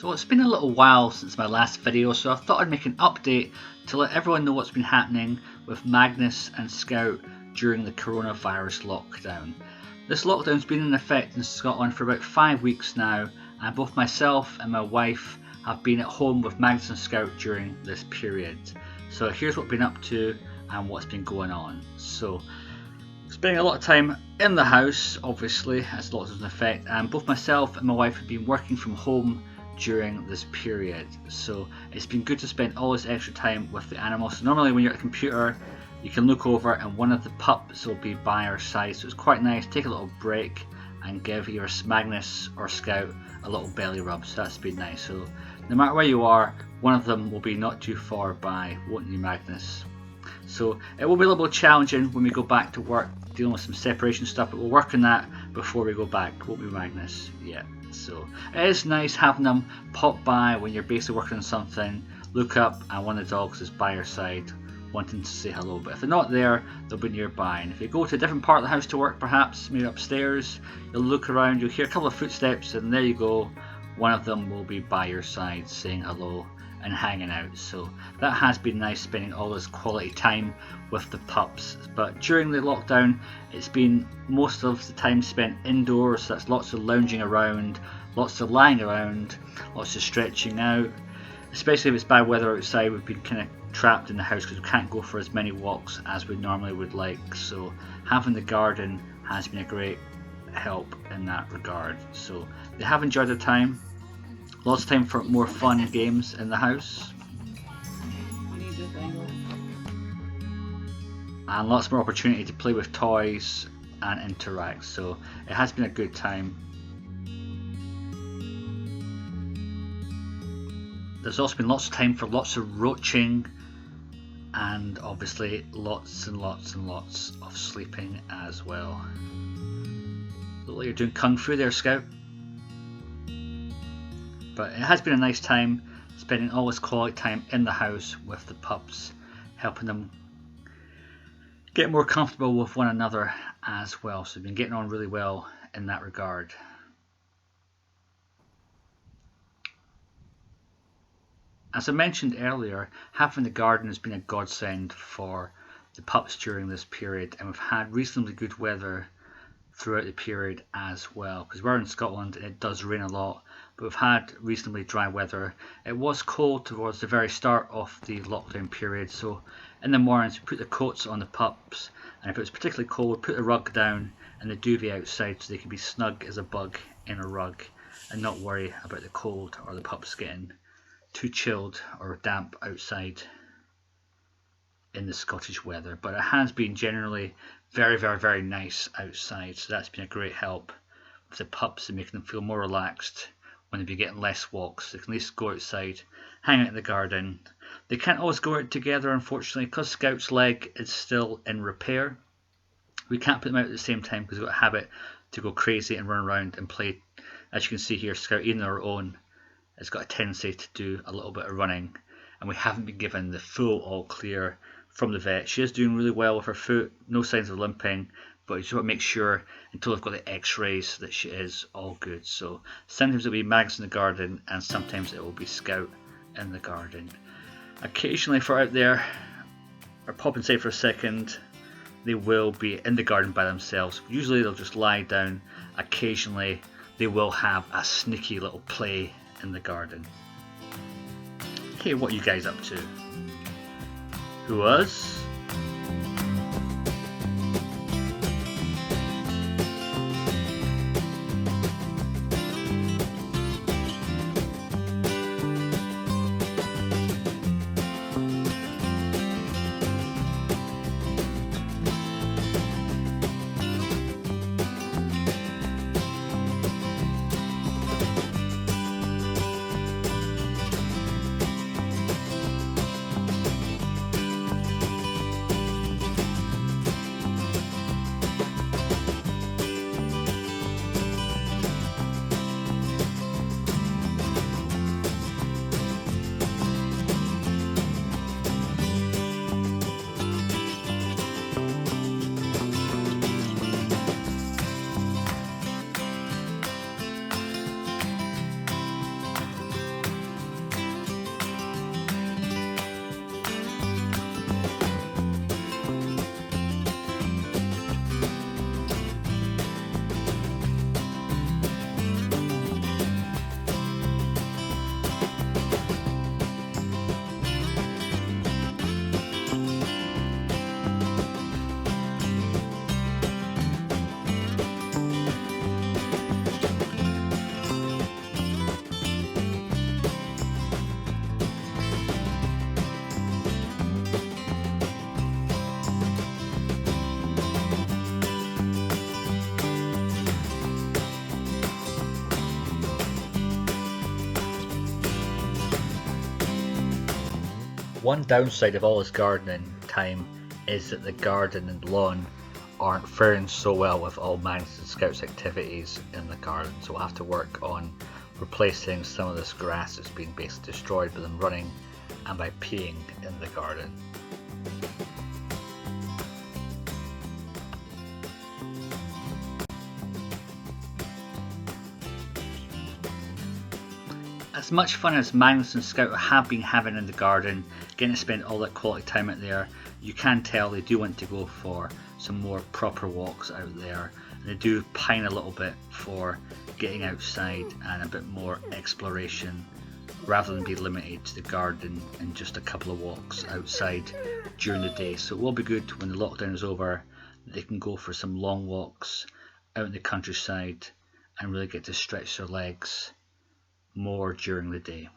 So it's been a little while since my last video, so I thought I'd make an update to let everyone know what's been happening with Magnus and Scout during the coronavirus lockdown. This lockdown's been in effect in Scotland for about 5 weeks now, and both myself and my wife have been at home with Magnus and Scout during this period. So here's what we've been up to and what's been going on. So spending a lot of time in the house, obviously, as lockdown's in effect, and both myself and my wife have been working from home during this period. So it's been good to spend all this extra time with the animals. So normally when you're at a computer, you can look over and one of the pups will be by our side. So it's quite nice, take a little break and give either Magnus or Scout a little belly rub. So that's been nice. So no matter where you are, one of them will be not too far by, won't you, Magnus? So it will be a little bit challenging when we go back to work, dealing with some separation stuff, but we'll work on that before we go back, won't we, Magnus? Yeah. So it is nice having them pop by when you're basically working on something, look up and one of the dogs is by your side wanting to say hello. But if they're not there, they'll be nearby. And if you go to a different part of the house to work, perhaps maybe upstairs, you'll look around, you'll hear a couple of footsteps, and there you go, one of them will be by your side saying hello and hanging out. So that has been nice, spending all this quality time with the pups. But during the lockdown, it's been most of the time spent indoors, so that's lots of lounging around, lots of lying around, lots of stretching out. Especially if it's bad weather outside, we've been kind of trapped in the house because we can't go for as many walks as we normally would like. So having the garden has been a great help in that regard. So they have enjoyed their time. Lots of time for more fun games in the house. And lots more opportunity to play with toys and interact. So it has been a good time. There's also been lots of time for lots of roaching and obviously lots and lots and lots of sleeping as well. Look like you're doing kung fu there, Scout. But it has been a nice time spending all this quality time in the house with the pups, helping them get more comfortable with one another as well. So we've been getting on really well in that regard. As I mentioned earlier, having the garden has been a godsend for the pups during this period, and we've had reasonably good weather throughout the period as well, because we're in Scotland and it does rain a lot, but we've had reasonably dry weather. It was cold towards the very start of the lockdown period, so in the mornings we put the coats on the pups, and if it was particularly cold, we put the rug down and the duvet outside so they could be snug as a bug in a rug and not worry about the cold or the pups getting too chilled or damp outside in the Scottish weather. But it has been generally very, very, very nice outside, so that's been a great help with the pups and making them feel more relaxed when they've been getting less walks. They can at least go outside, hang out in the garden. They can't always go out together, unfortunately, because Scout's leg is still in repair. We can't put them out at the same time because we've got a habit to go crazy and run around and play. As you can see here, Scout, even on her own, has got a tendency to do a little bit of running, and we haven't been given the full all clear from the vet. She is doing really well with her foot, no signs of limping, but you just want to make sure until I've got the x-rays that she is all good. So sometimes it'll be Mags in the garden and sometimes it will be Scout in the garden. Occasionally if we're out there or pop inside for a second, they will be in the garden by themselves. Usually they'll just lie down. Occasionally they will have a sneaky little play in the garden. Okay, what are you guys up to? Who was? One downside of all this gardening time is that the garden and lawn aren't faring so well with all Magnus and Scout's activities in the garden, so we'll have to work on replacing some of this grass that's been basically destroyed by them running and by peeing in the garden. As much fun as Magnus and Scout have been having in the garden, getting to spend all that quality time out there, you can tell they do want to go for some more proper walks out there, and they do pine a little bit for getting outside and a bit more exploration rather than be limited to the garden and just a couple of walks outside during the day. So it will be good when the lockdown is over, they can go for some long walks out in the countryside and really get to stretch their legs more during the day.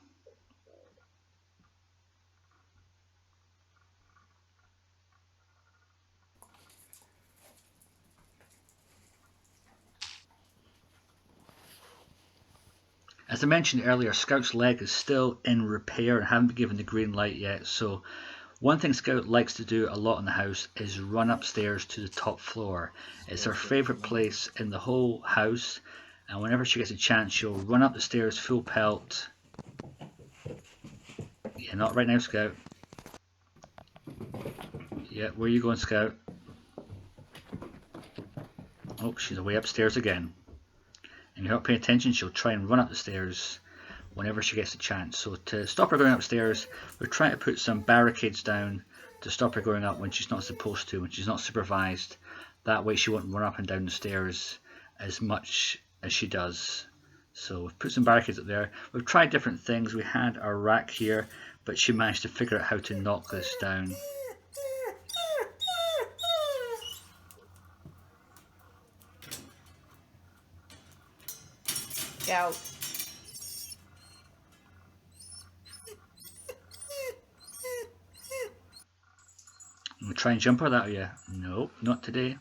As I mentioned earlier, Scout's leg is still in repair and haven't been given the green light yet, so one thing Scout likes to do a lot in the house is run upstairs to the top floor. It's her favourite place in the whole house, and whenever she gets a chance she'll run up the stairs full pelt. Yeah, not right now, Scout. Yeah, where are you going, Scout? Oh, she's away upstairs again. And you're not paying attention, she'll try and run up the stairs whenever she gets a chance. So to stop her going upstairs, we're trying to put some barricades down to stop her going up when she's not supposed to, when she's not supervised. That way she won't run up and down the stairs as much as she does. So we've put some barricades up there. We've tried different things. We had our rack here, but she managed to figure out how to knock this down. Go. We'll try and jump her that way. Nope, not today.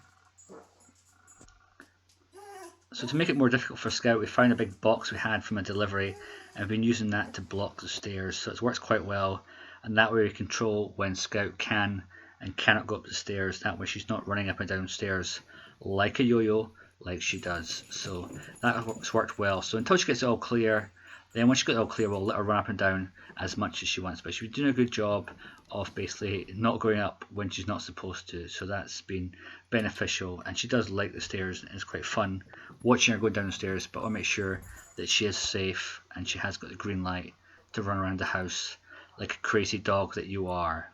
So to make it more difficult for Scout, we found a big box we had from a delivery and we've been using that to block the stairs. So it works quite well, and that way we control when Scout can and cannot go up the stairs. That way she's not running up and down stairs like a yo-yo like she does. So that's worked well. So until she gets it all clear, then once she gets it all clear, we'll let her run up and down as much as she wants. But she's been doing a good job of basically not going up when she's not supposed to. So that's been beneficial, and she does like the stairs and it's quite fun watching her go down the stairs. But I'll make sure that she is safe and she has got the green light to run around the house like a crazy dog that you are.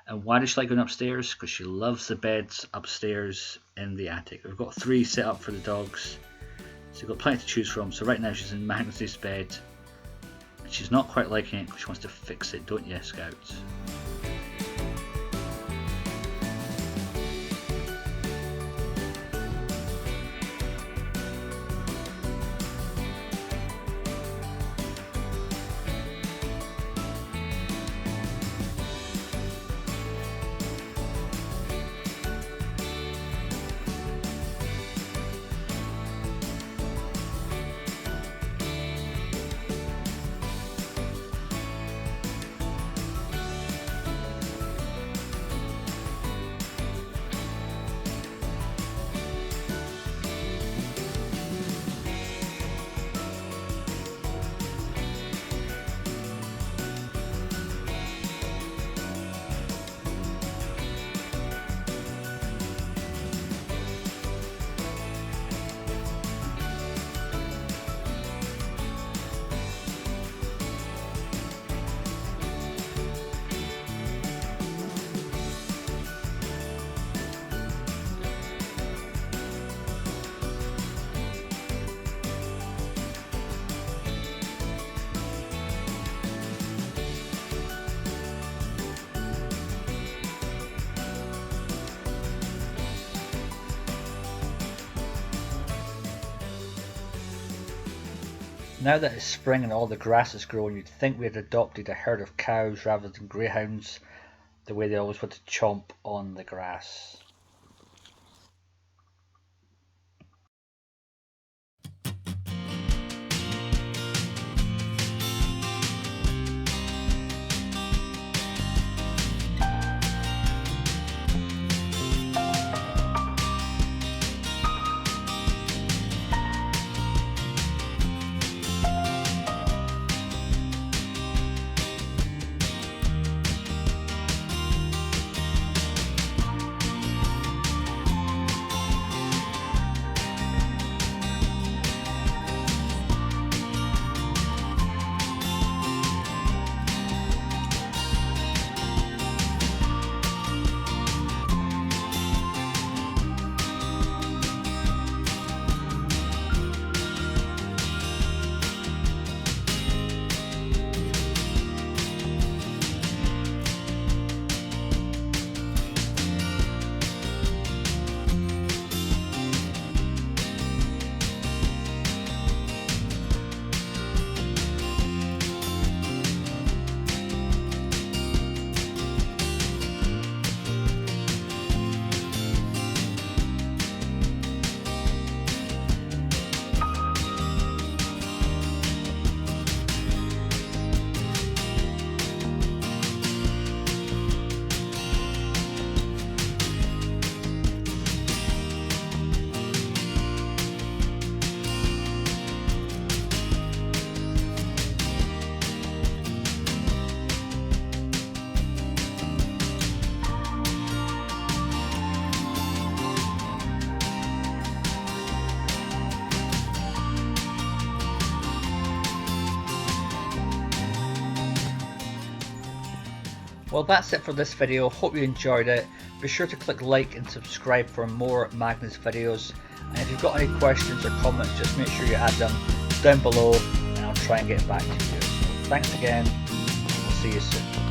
And why does she like going upstairs? Because she loves the beds upstairs in the attic. We've got 3 set up for the dogs, so we've got plenty to choose from. So right now she's in Magnus's bed, and she's not quite liking it because she wants to fix it, don't you, Scouts? Now that it's spring and all the grass is growing, you'd think we had adopted a herd of cows rather than greyhounds, the way they always want to chomp on the grass. Well, that's it for this video. Hope you enjoyed it. Be sure to click like and subscribe for more Magnus videos. And if you've got any questions or comments, just make sure you add them down below and I'll try and get back to you. So thanks again. We'll see you soon.